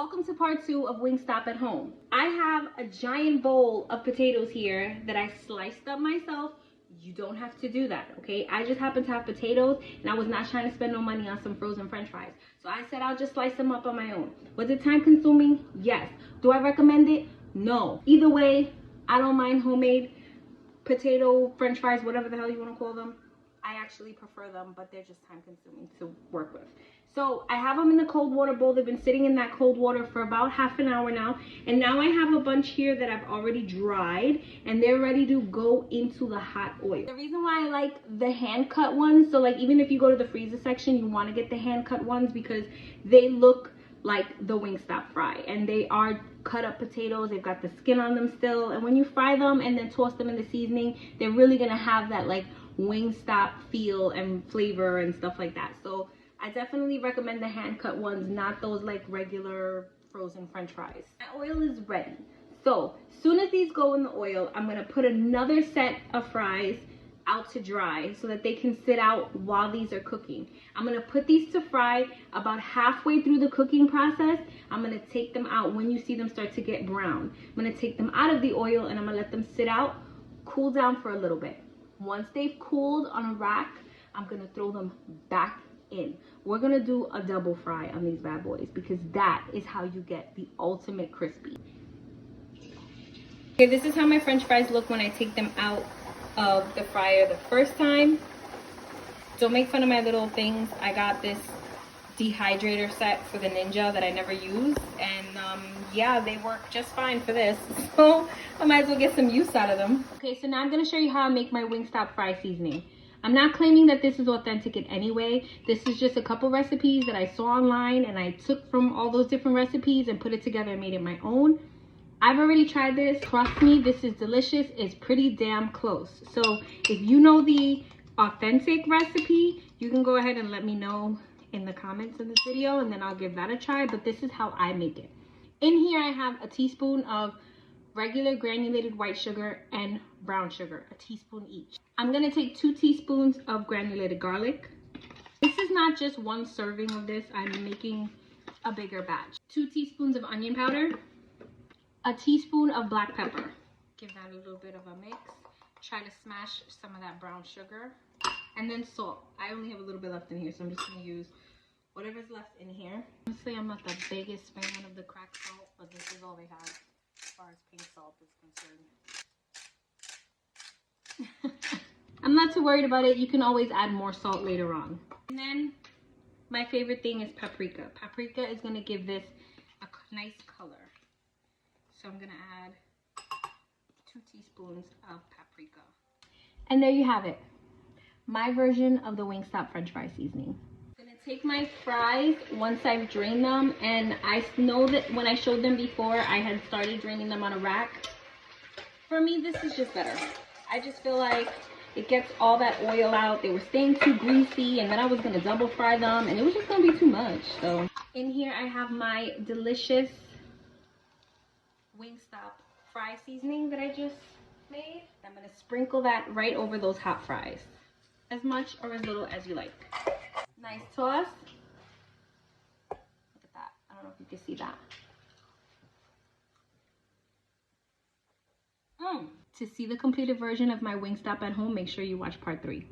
Welcome to part 2 of Wingstop at home. I have a giant bowl of potatoes here that I sliced up myself. You don't have to do that, okay? I just happen to have potatoes and I was not trying to spend no money on some frozen french fries. So I said I'll just slice them up on my own. Was it time consuming? Yes. Do I recommend it? No. Either way, I don't mind homemade potato french fries, whatever the hell you want to call them. I actually prefer them, but they're just time consuming to work with. So I have them in the cold water bowl. They've been sitting in that cold water for about half an hour now. And now I have a bunch here that I've already dried and they're ready to go into the hot oil. The reason why I like the hand cut ones, so like even if you go to the freezer section, you want to get the hand cut ones because they look like the Wingstop fry and they are cut up potatoes. They've got the skin on them still, and when you fry them and then toss them in the seasoning, they're really gonna have that like Wingstop feel and flavor and stuff like that. So I definitely recommend the hand cut ones, not those like regular frozen french fries. My oil is ready, so as soon as these go in the oil, I'm gonna put another set of fries out to dry so that they can sit out while these are cooking. I'm gonna put these to fry about halfway through the cooking process. I'm gonna take them out when you see them start to get brown. I'm gonna take them out of the oil and I'm gonna let them sit out, cool down for a little bit. Once they've cooled on a rack, I'm gonna throw them back in. We're gonna do a double fry on these bad boys because that is how you get the ultimate crispy. Okay, this is how my french fries look when I take them out of the fryer the first time. Don't make fun of my little things. I got this dehydrator set for the Ninja that I never use, and yeah, they work just fine for this, so I might as well get some use out of them. Okay, so now I'm going to show you how I make my Wingstop fry seasoning. I'm not claiming that this is authentic in any way. This is just a couple recipes that I saw online and I took from all those different recipes and put it together and made it my own. I've already tried this. Trust me, this is delicious. It's pretty damn close. So if you know the authentic recipe, you can go ahead and let me know in the comments in this video and then I'll give that a try. But this is how I make it. In here I have a teaspoon of regular granulated white sugar and brown sugar, a teaspoon each. I'm gonna take 2 teaspoons of granulated garlic. This is not just one serving of this. I'm making a bigger batch. 2 teaspoons of onion powder. A teaspoon of black pepper. Give that a little bit of a mix. Try to smash some of that brown sugar. And then salt. I only have a little bit left in here, so I'm just going to use whatever's left in here. Honestly, I'm not the biggest fan of the cracked salt, but this is all they have as far as pink salt is concerned. I'm not too worried about it. You can always add more salt later on. And then my favorite thing is paprika. Paprika is going to give this a nice color. So I'm gonna add 2 teaspoons of paprika. And there you have it. My version of the Wingstop French fry seasoning. I'm gonna take my fries once I've drained them, and I know that when I showed them before, I had started draining them on a rack. For me, this is just better. I just feel like it gets all that oil out. They were staying too greasy, and then I was gonna double fry them, and it was just gonna be too much. So in here I have my delicious Wingstop fry seasoning that I just made. I'm gonna sprinkle that right over those hot fries, as much or as little as you like. Nice toss. Look at that. I don't know if you can see that. To see the completed version of my Wingstop at home, make sure you watch part 3.